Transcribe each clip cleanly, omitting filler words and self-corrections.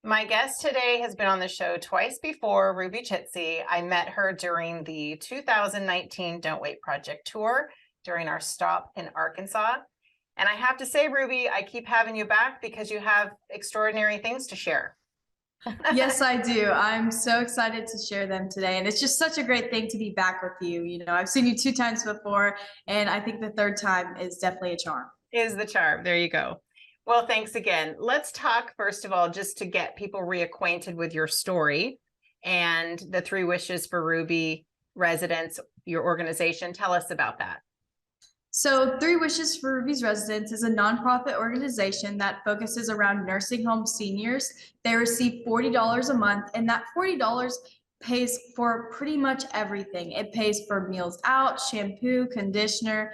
My guest today has been on the show twice before, Ruby Chitsey. I met her during the 2019 Don't Wait Project tour during our stop in Arkansas. And I have to say, Ruby, I keep having you back because you have extraordinary things to share. Yes, I do. I'm so excited to share them today. And it's just such a great thing to be back with you. I've seen you 2 times before, and I think the third time is definitely a charm. Is the charm. There you go. Well, thanks again. Let's talk, first of all, just to get people reacquainted with your story and the 3 Wishes for Ruby residents, your organization. Tell us about that. So, 3 Wishes for Ruby's Residents is a nonprofit organization that focuses around nursing home seniors. They receive $40 a month, and that $40 pays for pretty much everything. It pays for meals out, shampoo, conditioner,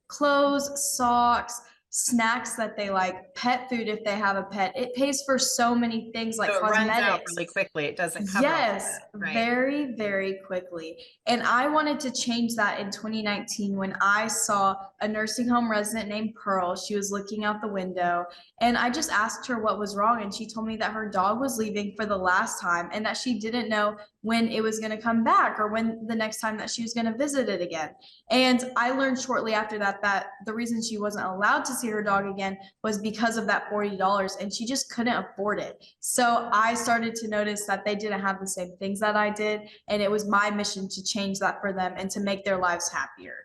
clothes, socks, snacks that they like, pet food if they have a pet. It pays for so many things like So it runs out cosmetics. really quickly. It doesn't cover all Yes, that, right? very, very quickly. And I wanted to change that in 2019 when I saw a nursing home resident named Pearl. She was looking out the window, and I just asked her what was wrong. And she told me that her dog was leaving for the last time and that she didn't know when it was going to come back or when the next time that she was going to visit it again. And I learned shortly after that the reason she wasn't allowed to see her dog again was because of that $40, and she just couldn't afford it. So I started to notice that they didn't have the same things that I did, and it was my mission to change that for them and to make their lives happier.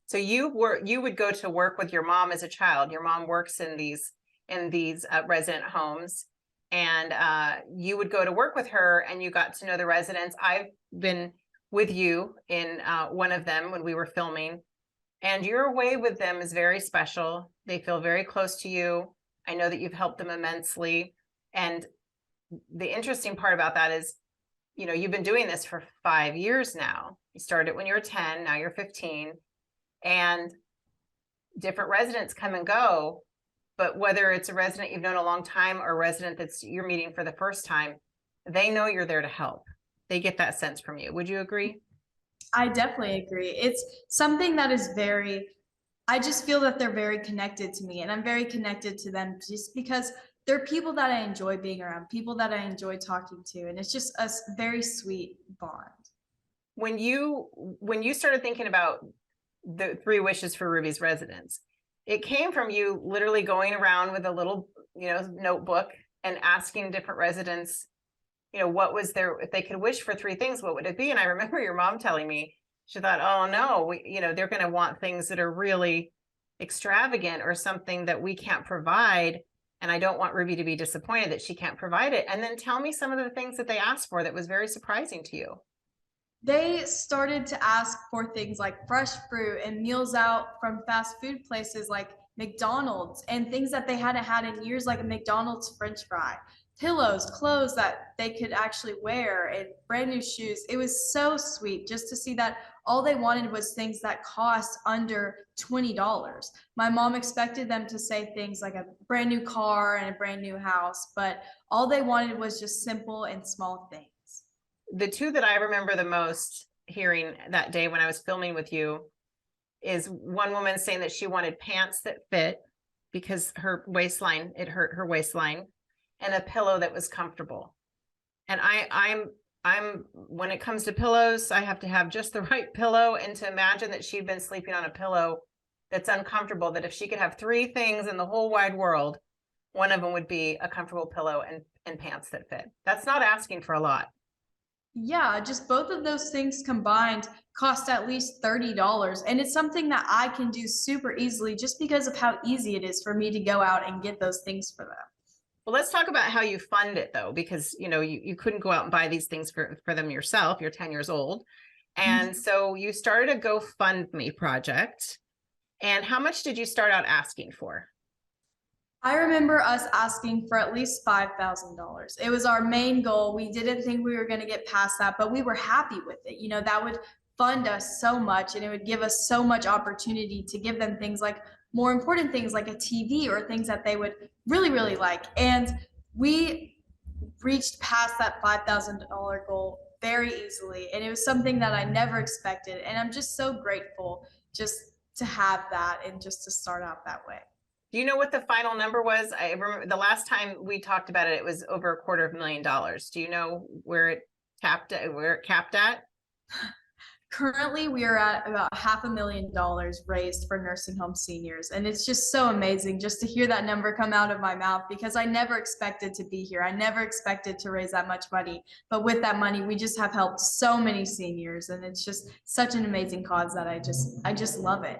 So you would go to work with your mom as a child. Your mom works in these resident homes, and you would go to work with her, and you got to know the residents. I've been with you in one of them when we were filming, and your way with them is very special. They feel very close to you. I know that you've helped them immensely, and the interesting part about that is, you've been doing this for 5 years now. You started when you were 10, now you're 15, and different residents come and go. But whether it's a resident you've known a long time or a resident that's you're meeting for the first time, they know you're there to help. They get that sense from you. Would you agree? I definitely agree. It's something that is I just feel that they're very connected to me, and I'm very connected to them just because they're people that I enjoy being around, people that I enjoy talking to, and it's just a very sweet bond. When you started thinking about the 3 Wishes for Ruby's Residents, it came from you literally going around with a little, notebook and asking different residents, what was if they could wish for 3 things, what would it be? And I remember your mom telling me, she thought, oh no, they're going to want things that are really extravagant or something that we can't provide. And I don't want Ruby to be disappointed that she can't provide it. And then tell me some of the things that they asked for that was very surprising to you. They started to ask for things like fresh fruit and meals out from fast food places like McDonald's, and things that they hadn't had in years, like a McDonald's French fry, pillows, clothes that they could actually wear, and brand new shoes. It was so sweet just to see that all they wanted was things that cost under $20. My mom expected them to say things like a brand new car and a brand new house, but all they wanted was just simple and small things. The 2 that I remember the most hearing that day when I was filming with you is one woman saying that she wanted pants that fit because her waistline, it hurt her waistline, and a pillow that was comfortable. And I'm when it comes to pillows, I have to have just the right pillow, and to imagine that she'd been sleeping on a pillow that's uncomfortable, that if she could have 3 things in the whole wide world, one of them would be a comfortable pillow and pants that fit. That's not asking for a lot. Yeah, just both of those things combined cost at least $30. And it's something that I can do super easily just because of how easy it is for me to go out and get those things for them. Well, let's talk about how you fund it, though, because you couldn't go out and buy these things for them yourself. You're 10 years old. And so you started a GoFundMe project. And how much did you start out asking for? I remember us asking for at least $5,000. It was our main goal. We didn't think we were going to get past that, but we were happy with it. That would fund us so much, and it would give us so much opportunity to give them things like more important things like a TV or things that they would really, really like. And we reached past that $5,000 goal very easily. And it was something that I never expected. And I'm just so grateful just to have that and just to start out that way. Do you know what the final number was? I remember the last time we talked about it, it was over $250,000. Do you know where it capped at? Currently, we are at about $500,000 raised for nursing home seniors. And it's just so amazing just to hear that number come out of my mouth because I never expected to be here. I never expected to raise that much money. But with that money, we just have helped so many seniors. And it's just such an amazing cause that I just love it.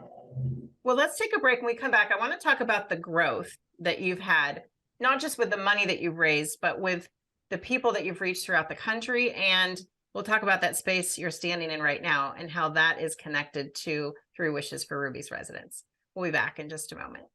Well, let's take a break. When we come back, I want to talk about the growth that you've had, not just with the money that you've raised, but with the people that you've reached throughout the country. And we'll talk about that space you're standing in right now and how that is connected to Three Wishes for Ruby's residents. We'll be back in just a moment.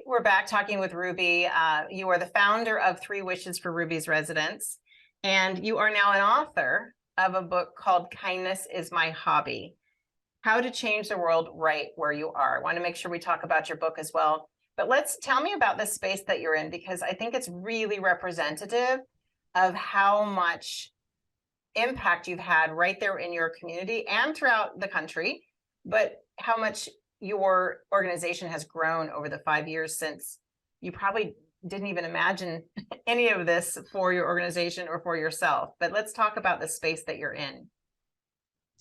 We're back talking with Ruby. You are the founder of Three Wishes for Ruby's residents, and you are now an author of a book called Kindness is My Hobby: How to Change the World Right Where You Are. I want to make sure we talk about your book as well. But tell me about the space that you're in, because I think it's really representative of how much impact you've had right there in your community and throughout the country, but how much your organization has grown over the 5 years since you probably didn't even imagine any of this for your organization or for yourself. But let's talk about the space that you're in.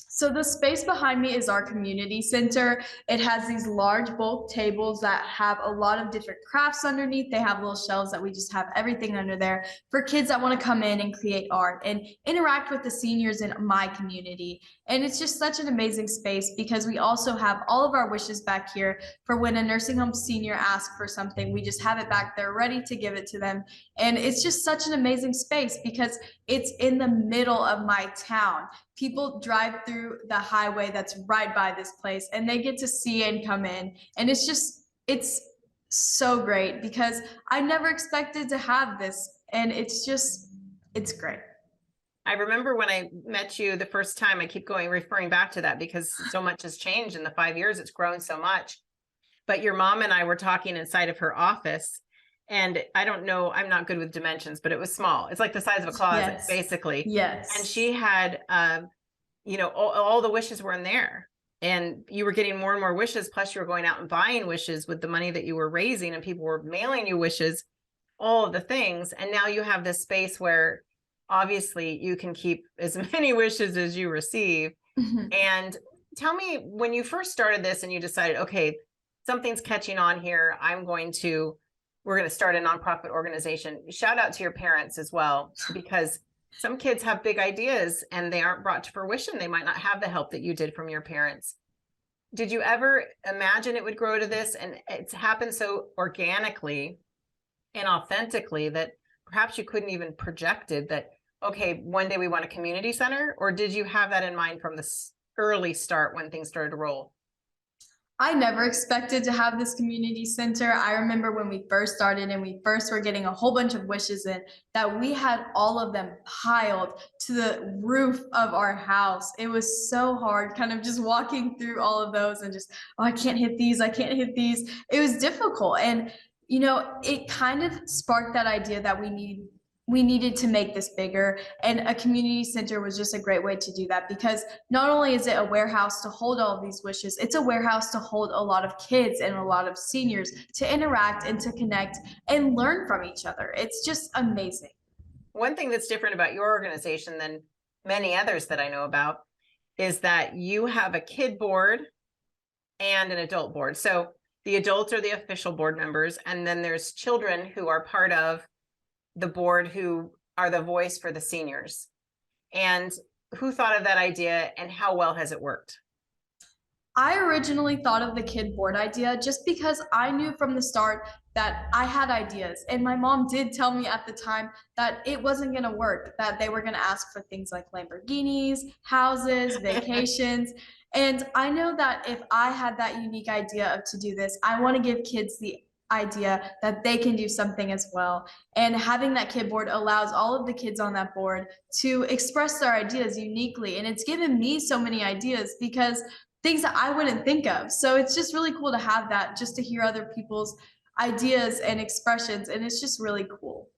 So the space behind me is our community center. It has these large bulk tables that have a lot of different crafts underneath. They have little shelves that we just have everything under there for kids that want to come in and create art and interact with the seniors in my community. And it's just such an amazing space because we also have all of our wishes back here for when a nursing home senior asks for something. We just have it back there ready to give it to them. And it's just such an amazing space because it's in the middle of my town. People drive through the highway that's right by this place and they get to see and come in. And it's so great because I never expected to have this. And it's great. I remember when I met you the first time. I keep referring back to that because so much has changed in the 5 years. It's grown so much. But your mom and I were talking inside of her office, and I don't know, I'm not good with dimensions, but it was small. It's like the size of a closet, Yes. basically. Yes. And she had, all the wishes were in there, and you were getting more and more wishes. Plus you were going out and buying wishes with the money that you were raising, and people were mailing you wishes, all of the things. And now you have this space where obviously you can keep as many wishes as you receive. Mhm. And tell me, when you first started this and you decided, okay, something's catching on here, we're going to start a nonprofit organization. Shout out to your parents as well, because some kids have big ideas and they aren't brought to fruition. They might not have the help that you did from your parents. Did you ever imagine it would grow to this? And it's happened so organically and authentically that perhaps you couldn't even projected that, okay, one day we want a community center? Or did you have that in mind from the early start when things started to roll? I never expected to have this community center. I remember when we first started and we first were getting a whole bunch of wishes in, that we had all of them piled to the roof of our house. It was so hard kind of just walking through all of those and just, oh, I can't hit these, I can't hit these. It was difficult. And, it kind of sparked that idea that we needed to make this bigger, and a community center was just a great way to do that, because not only is it a warehouse to hold all of these wishes, it's a warehouse to hold a lot of kids and a lot of seniors to interact and to connect and learn from each other. It's just amazing. One thing that's different about your organization than many others that I know about is that you have a kid board and an adult board. So the adults are the official board members, and then there's children who are part of the board who are the voice for the seniors. And who thought of that idea, and how well has it worked? I originally thought of the kid board idea just because I knew from the start that I had ideas. And my mom did tell me at the time that it wasn't going to work, that they were going to ask for things like Lamborghinis, houses, vacations. And I know that if I had that unique idea of to do this, I want to give kids the idea that they can do something as well. And having that kid board allows all of the kids on that board to express their ideas uniquely. And it's given me so many ideas because things that I wouldn't think of. So it's just really cool to have that, just to hear other people's ideas and expressions. And it's just really cool.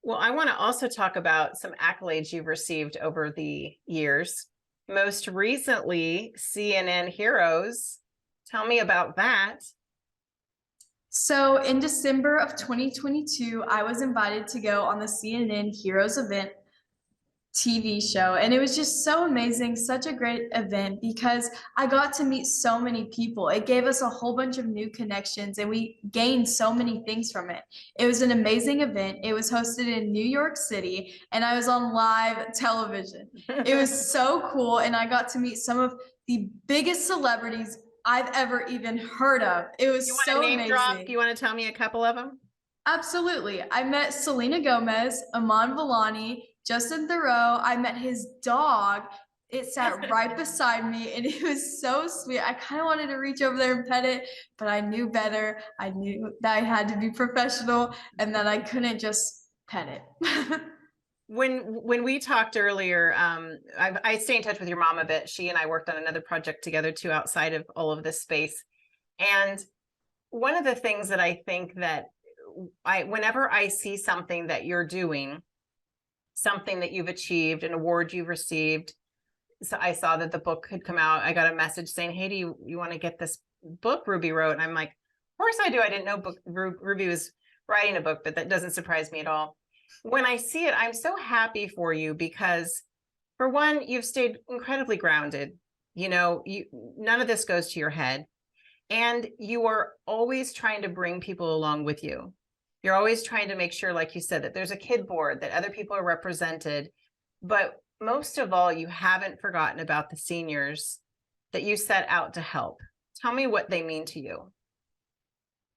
Well, I want to also talk about some accolades you've received over the years. Most recently, CNN Heroes. Tell me about that. So in December of 2022, I was invited to go on the CNN Heroes event TV show. And it was just so amazing, such a great event because I got to meet so many people. It gave us a whole bunch of new connections and we gained so many things from it. It was an amazing event. It was hosted in New York City and I was on live television. It was so cool. And I got to meet some of the biggest celebrities I've ever even heard of. It You was want to so name drop? amazing. You want to tell me a couple of them? Absolutely. I met Selena Gomez, Aman Vellani, Justin Theroux. I met his dog. It sat right beside me and it was so sweet. I kind of wanted to reach over there and pet it, but I knew better. I knew that I had to be professional and that I couldn't just pet it. When we talked earlier, I stay in touch with your mom a bit. She and I worked on another project together too, outside of all of this space. And one of the things that I think that whenever I see something that you're doing, something that you've achieved, an award you've received. So I saw that the book had come out. I got a message saying, hey, do you want to get this book Ruby wrote? And I'm like, of course I do. I didn't know Ruby was writing a book, but that doesn't surprise me at all. When I see it, I'm so happy for you because, for one, you've stayed incredibly grounded. You know, none of this goes to your head. And you are always trying to bring people along with you. You're always trying to make sure, like you said, that there's a kid board, that other people are represented. But most of all, you haven't forgotten about the seniors that you set out to help. Tell me what they mean to you.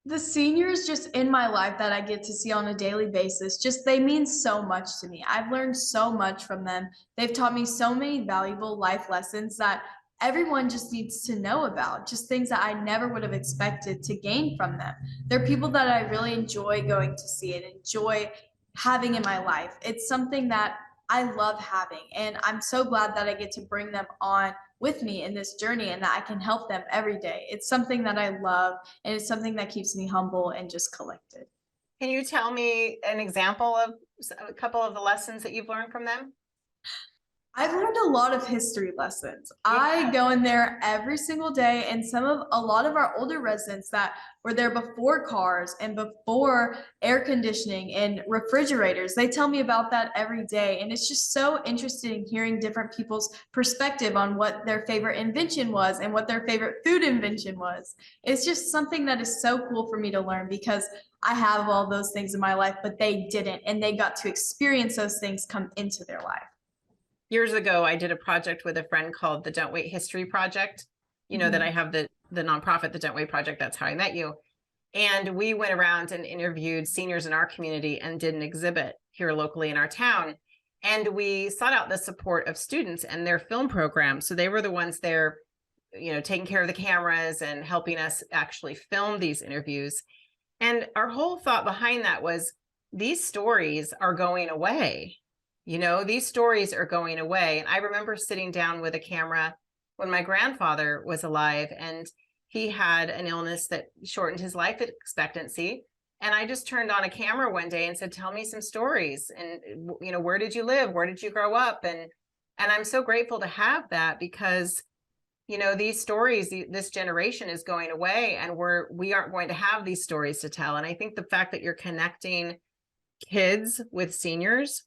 The seniors just in my life that I get to see on a daily basis, just they mean so much to me. I've learned so much from them. They've taught me so many valuable life lessons that everyone just needs to know about, just things that I never would have expected to gain from them. They're people that I really enjoy going to see and enjoy having in my life. It's something that I love having, and I'm so glad that I get to bring them on with me in this journey and that I can help them every day. It's something that I love and it's something that keeps me humble and just collected. Can you tell me an example of a couple of the lessons that you've learned from them? I've learned a lot of history lessons. Yeah. I go in there every single day, and a lot of our older residents that were there before cars and before air conditioning and refrigerators, they tell me about that every day. And it's just so interesting hearing different people's perspective on what their favorite invention was and what their favorite food invention was. It's just something that is so cool for me to learn because I have all those things in my life, but they didn't, and they got to experience those things come into their life. Years ago, I did a project with a friend called the Don't Wait History Project. You know that I have the nonprofit, the Don't Wait Project. That's how I met you. And we went around and interviewed seniors in our community and did an exhibit here locally in our town. And we sought out the support of students and their film program. So they were the ones there, you know, taking care of the cameras and helping us actually film these interviews. And our whole thought behind that was, these stories are going away. You know, these stories are going away. And I remember sitting down with a camera when my grandfather was alive, and he had an illness that shortened his life expectancy. And I just turned on a camera one day and said, tell me some stories. And, you know, where did you live? Where did you grow up? And I'm so grateful to have that because, you know, these stories, this generation is going away, and we aren't going to have these stories to tell. And I think the fact that you're connecting kids with seniors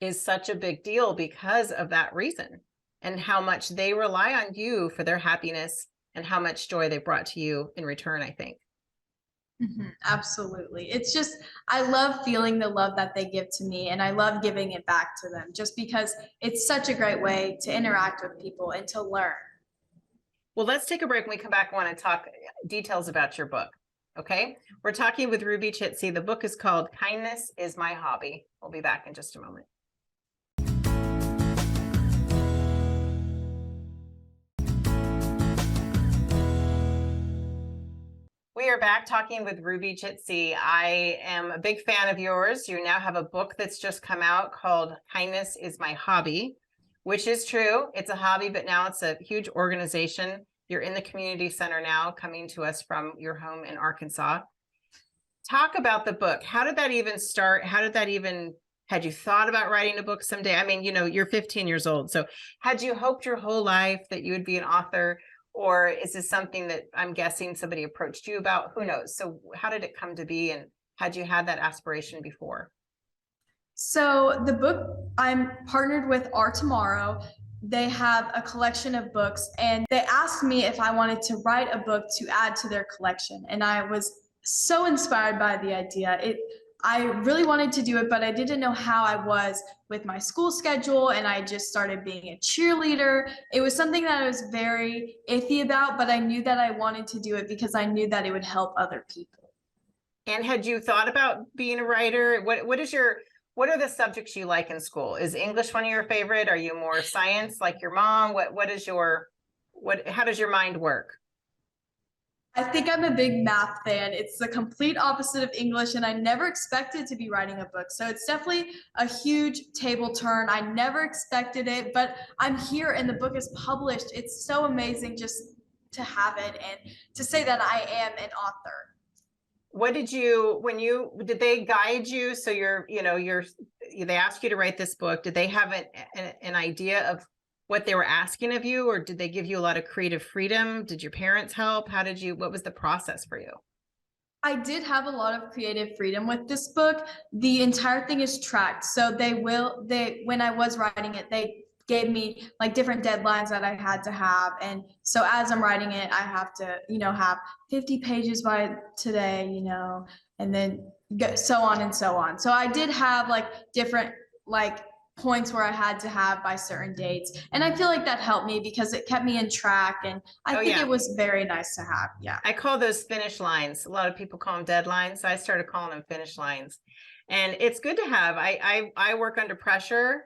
is such a big deal because of that reason, and how much they rely on you for their happiness and how much joy they brought to you in return, I think. Absolutely. It's just, I love feeling the love that they give to me, and I love giving it back to them just because it's such a great way to interact with people and to learn. Well, let's take a break. When we come back, I want to talk details about your book. Okay. We're talking with Ruby Chitsey. The book is called Kindness is My Hobby. We'll be back in just a moment. We are back talking with Ruby Chitsey. I am a big fan of yours. You now have a book that's just come out called Kindness is My Hobby, which is true. It's a hobby, but now it's a huge organization. You're in the community center now, coming to us from your home in Arkansas. talk about the book. How did that even start? How did that even, had you thought about writing a book someday? I mean, you know, you're 15 years old. So had you hoped your whole life that you would be an author? Or is this something that I'm guessing somebody approached you about? Who knows? So how did it come to be? And had you had that aspiration before? So the book, I'm partnered with Our Tomorrow. They have a collection of books, and they asked me if I wanted to write a book to add to their collection. And I was so inspired by the idea. I really wanted to do it, but I didn't know how I was with my school schedule, and I just started being a cheerleader. It was something that I was very iffy about, but I knew that I wanted to do it because I knew that it would help other people. And had you thought about being a writer? What are the subjects you like in school? Is English one of your favorite? Are you more science like your mom? How does your mind work? I think I'm a big math fan. It's the complete opposite of English, and I never expected to be writing a book. So it's definitely a huge table turn. I never expected it, but I'm here and the book is published. It's so amazing just to have it and to say that I am an author. Did they guide you? So they asked you to write this book. Did they have an idea of what they were asking of you, or did they give you a lot of creative freedom? Did your parents help? What was the process for you? I did have a lot of creative freedom with this book. The entire thing is tracked. So when I was writing it, they gave me like different deadlines that I had to have. And so as I'm writing it, I have to, have 50 pages by today, and then so on and so on. So I did have like different like points where I had to have by certain dates. And I feel like that helped me because it kept me in track. And I think it was very nice to have. Yeah. I call those finish lines. A lot of people call them deadlines. So I started calling them finish lines. And it's good to have. I work under pressure.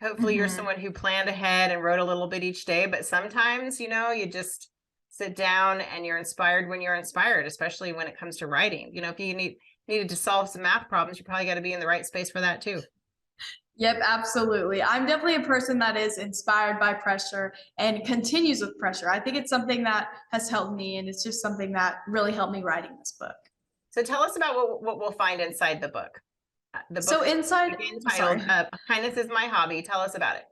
Hopefully you're someone who planned ahead and wrote a little bit each day, but sometimes, you just sit down and you're inspired when you're inspired, especially when it comes to writing. If you needed to solve some math problems, you probably got to be in the right space for that too. Yep, absolutely. I'm definitely a person that is inspired by pressure and continues with pressure. I think it's something that has helped me, and it's just something that really helped me writing this book. So tell us about what we'll find inside the book. So inside, entitled Kindness is My Hobby. Tell us about it.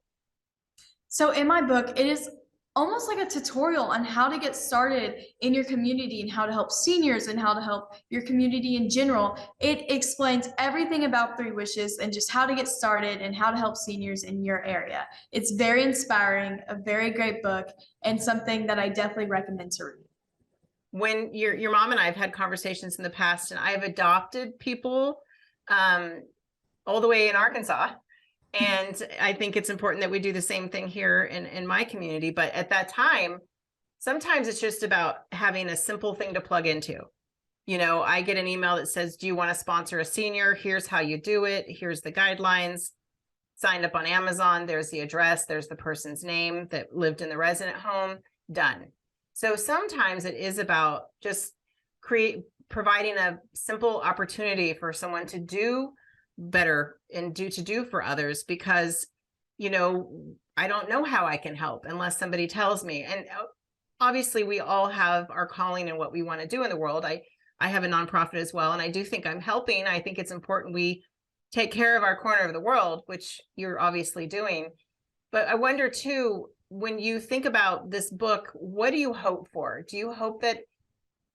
So in my book, it is almost like a tutorial on how to get started in your community and how to help seniors and how to help your community in general. It explains everything about Three Wishes and just how to get started and how to help seniors in your area. It's very inspiring, a very great book, and something that I definitely recommend to read. When your mom and I have had conversations in the past, and I've adopted people all the way in Arkansas. And I think it's important that we do the same thing here in my community. But at that time, sometimes it's just about having a simple thing to plug into. I get an email that says, do you want to sponsor a senior? Here's how you do it. Here's the guidelines. Signed up on Amazon. There's the address. There's the person's name that lived in the resident home. Done. So sometimes it is about just providing a simple opportunity for someone to do better and do for others, because I don't know how I can help unless somebody tells me. And obviously we all have our calling and what we want to do in the world. I have a nonprofit as well, and I do think I'm helping. I think it's important we take care of our corner of the world, which you're obviously doing. But I wonder too, when you think about this book, what do you hope for? Do you hope that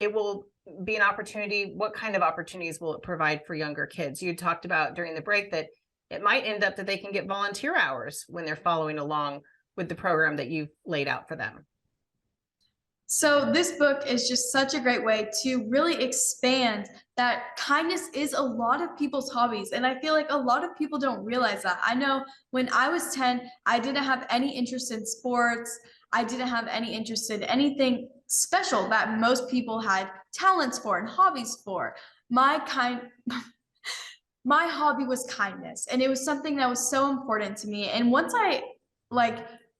it will be an opportunity? What kind of opportunities will it provide for younger kids? You talked about during the break that it might end up that they can get volunteer hours when they're following along with the program that you've laid out for them. So this book is just such a great way to really expand that kindness is a lot of people's hobbies. And I feel like a lot of people don't realize that. I know when I was 10, I didn't have any interest in sports. I didn't have any interest in anything special that most people had talents for and hobbies for. My hobby was kindness, and it was something that was so important to me. And once I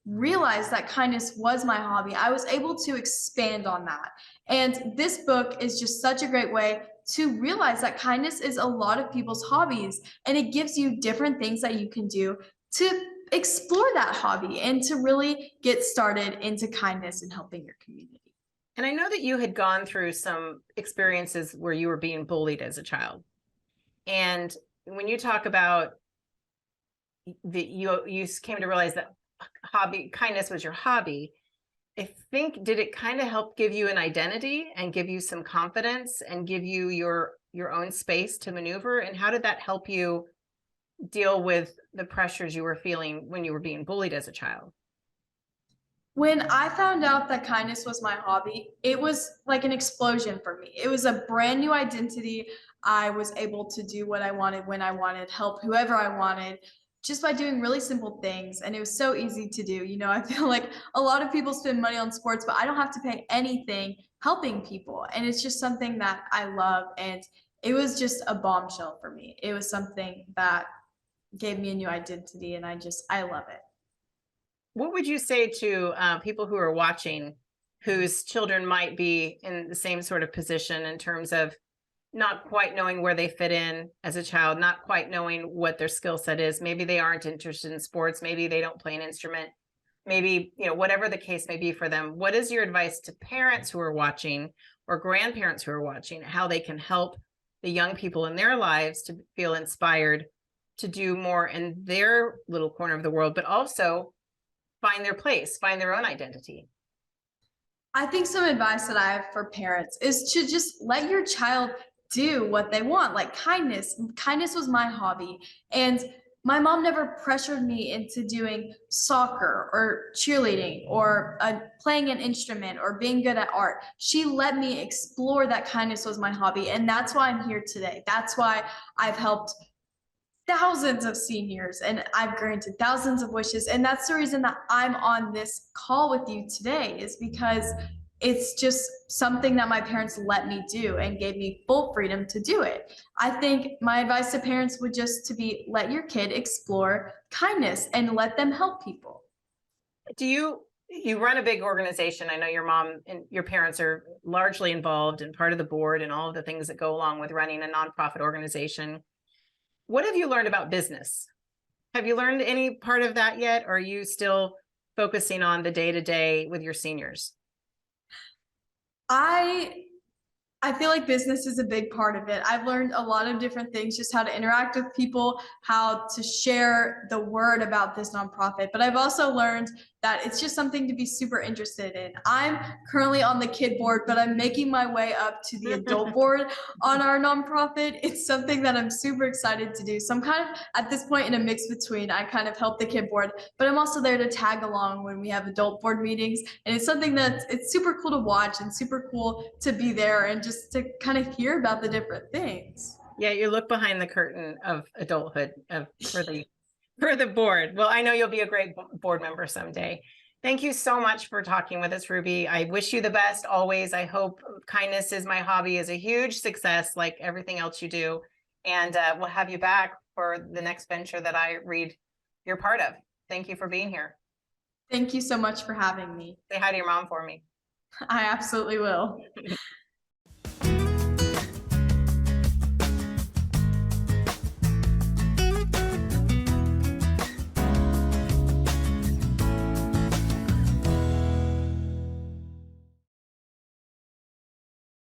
realized that kindness was my hobby, I was able to expand on that. And this book is just such a great way to realize that kindness is a lot of people's hobbies, and it gives you different things that you can do to explore that hobby and to really get started into kindness and helping your community. And I know that you had gone through some experiences where you were being bullied as a child. And when you talk about that, you came to realize that kindness was your hobby. I think, did it kind of help give you an identity and give you some confidence and give you your own space to maneuver? And how did that help you deal with the pressures you were feeling when you were being bullied as a child? When I found out that kindness was my hobby, it was like an explosion for me. It was a brand new identity. I was able to do what I wanted when I wanted, help whoever I wanted, just by doing really simple things. And it was so easy to do. You know, I feel like a lot of people spend money on sports, but I don't have to pay anything helping people. And it's just something that I love. And it was just a bombshell for me. It was something that gave me a new identity. And I love it. What would you say to people who are watching whose children might be in the same sort of position in terms of not quite knowing where they fit in as a child, not quite knowing what their skill set is? Maybe they aren't interested in sports. Maybe they don't play an instrument. Maybe, whatever the case may be for them. What is your advice to parents who are watching or grandparents who are watching, how they can help the young people in their lives to feel inspired to do more in their little corner of the world, but also find their place, find their own identity? I think some advice that I have for parents is to just let your child do what they want, like kindness. Kindness was my hobby. And my mom never pressured me into doing soccer or cheerleading or playing an instrument or being good at art. She let me explore that kindness was my hobby. And that's why I'm here today. That's why I've helped thousands of seniors and I've granted thousands of wishes. And that's the reason that I'm on this call with you today, is because it's just something that my parents let me do and gave me full freedom to do it. I think my advice to parents would just to be, let your kid explore kindness and let them help people. Do you run a big organization? I know your mom and your parents are largely involved and part of the board and all of the things that go along with running a nonprofit organization. What have you learned about business? Have you learned any part of that yet? Or are you still focusing on the day-to-day with your seniors? I feel like business is a big part of it. I've learned a lot of different things, just how to interact with people, how to share the word about this nonprofit. But I've also learned that it's just something to be super interested in. I'm currently on the kid board, but I'm making my way up to the adult board on our nonprofit. It's something that I'm super excited to do. So I'm kind of at this point in a mix between, I kind of help the kid board, but I'm also there to tag along when we have adult board meetings. And it's something that it's super cool to watch and super cool to be there and just to kind of hear about the different things. Yeah, you look behind the curtain of adulthood for the board. Well, I know you'll be a great board member someday. Thank you so much for talking with us, Ruby. I wish you the best always. I hope Kindness is My Hobby is a huge success, like everything else you do. And we'll have you back for the next venture that I read you're part of. Thank you for being here. Thank you so much for having me. Say hi to your mom for me. I absolutely will.